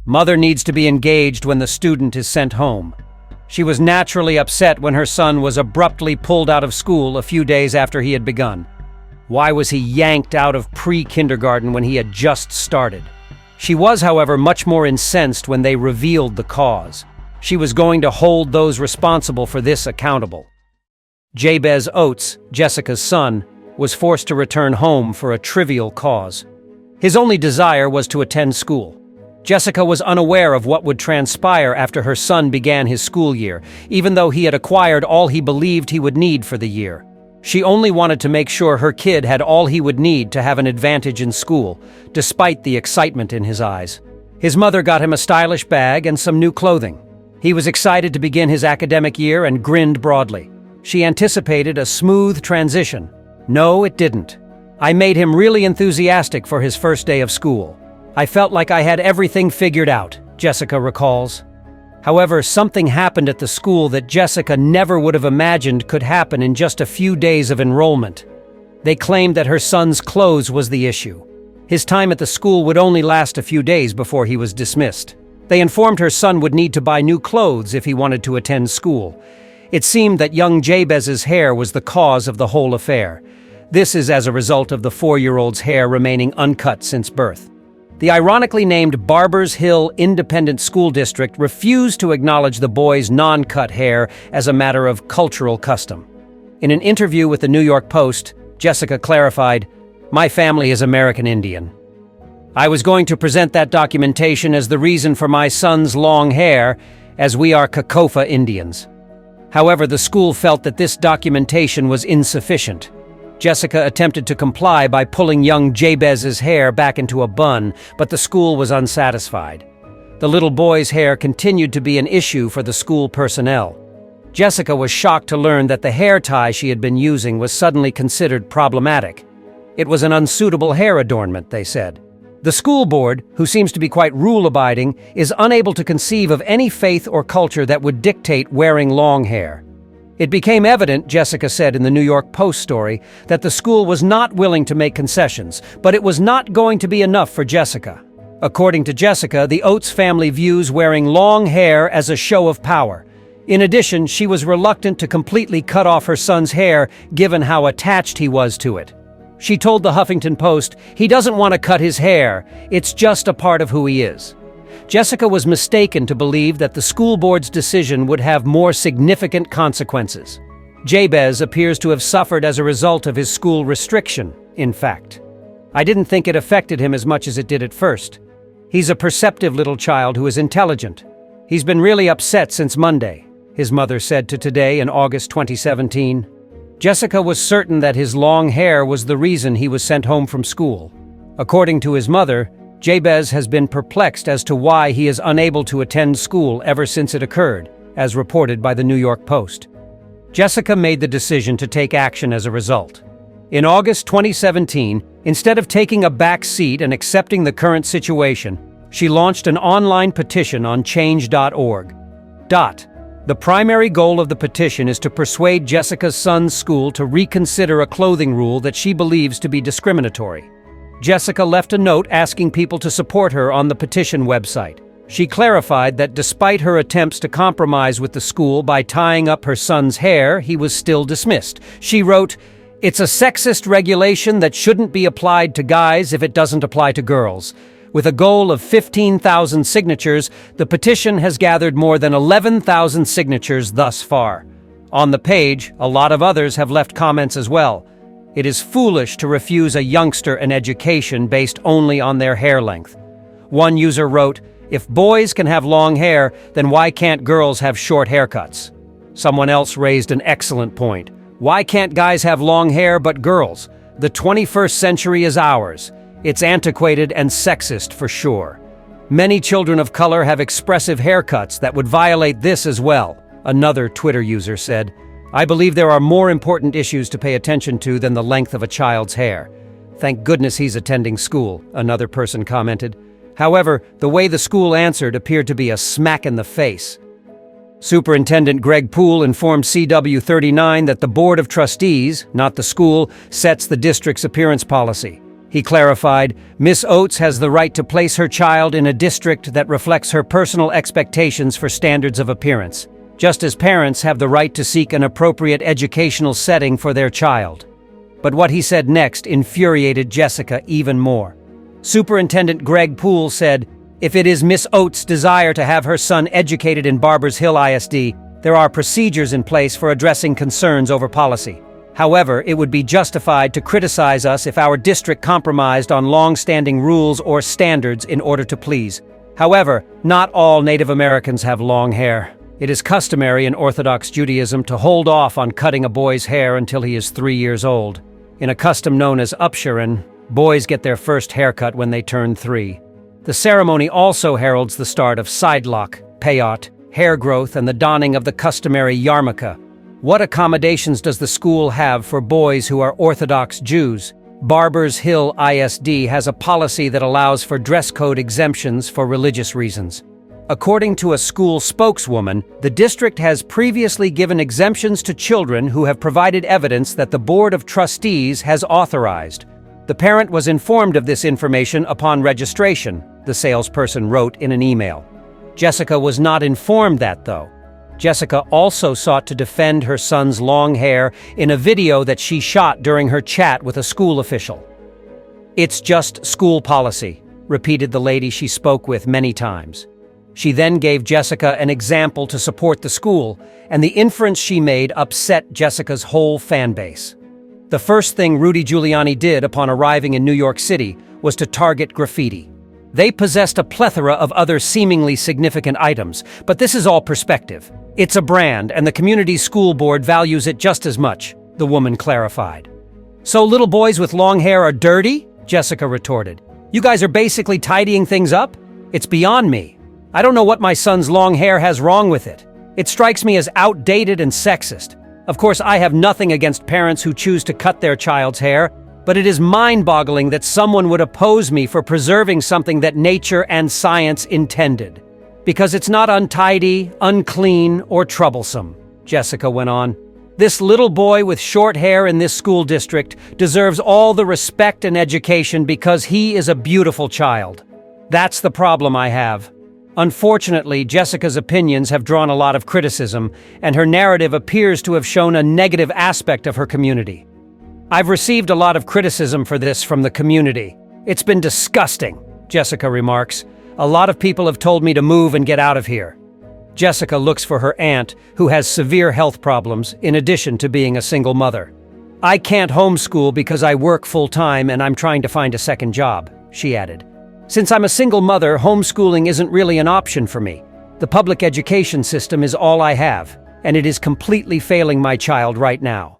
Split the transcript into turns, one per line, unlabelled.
Mother needs to be engaged when the student is sent home. She was naturally upset when her son was abruptly pulled out of school a few days after he had begun. Why was he yanked out of pre-kindergarten when he had just started? She was, however, much more incensed when they revealed the cause. She was going to hold those responsible for this accountable. Jabez Oates, Jessica's son, was forced to return home for a trivial cause. His only desire was to attend school. Jessica was unaware of what would transpire after her son began his school year, even though he had acquired all he believed he would need for the year. She only wanted to make sure her kid had all he would need to have an advantage in school, despite the excitement in his eyes. His mother got him a stylish bag and some new clothing. He was excited to begin his academic year and grinned broadly. She anticipated a smooth transition. No, it didn't. I made him really enthusiastic for his first day of school. I felt like I had everything figured out, Jessica recalls. However, something happened at the school that Jessica never would have imagined could happen in just a few days of enrollment. They claimed that her son's clothes was the issue. His time at the school would only last a few days before he was dismissed. They informed her son would need to buy new clothes if he wanted to attend school. It seemed that young Jabez's hair was the cause of the whole affair. This is as a result of the 4-year-old's hair remaining uncut since birth. The ironically named Barbers Hill Independent School District refused to acknowledge the boy's non-cut hair as a matter of cultural custom. In an interview with the New York Post, Jessica clarified, "My family is American Indian. I was going to present that documentation as the reason for my son's long hair, as we are Kakofa Indians." However, the school felt that this documentation was insufficient. Jessica attempted to comply by pulling young Jabez's hair back into a bun, but the school was unsatisfied. The little boy's hair continued to be an issue for the school personnel. Jessica was shocked to learn that the hair tie she had been using was suddenly considered problematic. It was an unsuitable hair adornment, they said. The school board, who seems to be quite rule-abiding, is unable to conceive of any faith or culture that would dictate wearing long hair. It became evident, Jessica said in the New York Post story, that the school was not willing to make concessions, but it was not going to be enough for Jessica. According to Jessica, the Oates family views wearing long hair as a show of power. In addition, she was reluctant to completely cut off her son's hair, given how attached he was to it. She told the Huffington Post, "He doesn't want to cut his hair, it's just a part of who he is." Jessica was mistaken to believe that the school board's decision would have more significant consequences. Jabez appears to have suffered as a result of his school restriction, in fact. "I didn't think it affected him as much as it did at first. He's a perceptive little child who is intelligent. He's been really upset since Monday," his mother said to Today in August 2017. Jessica was certain that his long hair was the reason he was sent home from school. According to his mother, Jabez has been perplexed as to why he is unable to attend school ever since it occurred, as reported by the New York Post. Jessica made the decision to take action as a result. In August 2017, instead of taking a back seat and accepting the current situation, she launched an online petition on change.org. The primary goal of the petition is to persuade Jessica's son's school to reconsider a clothing rule that she believes to be discriminatory. Jessica left a note asking people to support her on the petition website. She clarified that despite her attempts to compromise with the school by tying up her son's hair, he was still dismissed. She wrote, "It's a sexist regulation that shouldn't be applied to guys if it doesn't apply to girls." With a goal of 15,000 signatures, the petition has gathered more than 11,000 signatures thus far. On the page, a lot of others have left comments as well. It is foolish to refuse a youngster an education based only on their hair length. One user wrote, "If boys can have long hair, then why can't girls have short haircuts?" Someone else raised an excellent point. "Why can't guys have long hair but girls? The 21st century is ours. It's antiquated and sexist for sure. Many children of color have expressive haircuts that would violate this as well," another Twitter user said. "I believe there are more important issues to pay attention to than the length of a child's hair. Thank goodness he's attending school," another person commented. However, the way the school answered appeared to be a smack in the face. Superintendent Greg Poole informed CW39 that the Board of Trustees, not the school, sets the district's appearance policy. He clarified, Miss Oates has the right to place her child in a district that reflects her personal expectations for standards of appearance, just as parents have the right to seek an appropriate educational setting for their child. But what he said next infuriated Jessica even more. Superintendent Greg Poole said, if it is Miss Oates' desire to have her son educated in Barbers Hill ISD, there are procedures in place for addressing concerns over policy. However, it would be justified to criticize us if our district compromised on long-standing rules or standards in order to please. However, not all Native Americans have long hair. It is customary in Orthodox Judaism to hold off on cutting a boy's hair until he is 3 years old. In a custom known as Upsherin, boys get their first haircut when they turn 3. The ceremony also heralds the start of sidelock, peyot, hair growth, and the donning of the customary yarmulke. What accommodations does the school have for boys who are Orthodox Jews? Barbers Hill ISD has a policy that allows for dress code exemptions for religious reasons. According to a school spokeswoman, the district has previously given exemptions to children who have provided evidence that the Board of Trustees has authorized. The parent was informed of this information upon registration, the salesperson wrote in an email. Jessica was not informed that, though. Jessica also sought to defend her son's long hair in a video that she shot during her chat with a school official. It's just school policy, repeated the lady she spoke with many times. She then gave Jessica an example to support the school, and the inference she made upset Jessica's whole fan base. The first thing Rudy Giuliani did upon arriving in New York City was to target graffiti. They possessed a plethora of other seemingly significant items, but this is all perspective. It's a brand, and the community school board values it just as much, the woman clarified. So little boys with long hair are dirty? Jessica retorted. You guys are basically tidying things up? It's beyond me. I don't know what my son's long hair has wrong with it. It strikes me as outdated and sexist. Of course, I have nothing against parents who choose to cut their child's hair, but it is mind-boggling that someone would oppose me for preserving something that nature and science intended. Because it's not untidy, unclean, or troublesome, Jessica went on. This little boy with short hair in this school district deserves all the respect and education because he is a beautiful child. That's the problem I have. Unfortunately, Jessica's opinions have drawn a lot of criticism, and her narrative appears to have shown a negative aspect of her community. I've received a lot of criticism for this from the community. It's been disgusting, Jessica remarks. A lot of people have told me to move and get out of here. Jessica looks for her aunt, who has severe health problems, in addition to being a single mother. I can't homeschool because I work full-time and I'm trying to find a second job, she added. Since I'm a single mother, homeschooling isn't really an option for me. The public education system is all I have, and it is completely failing my child right now.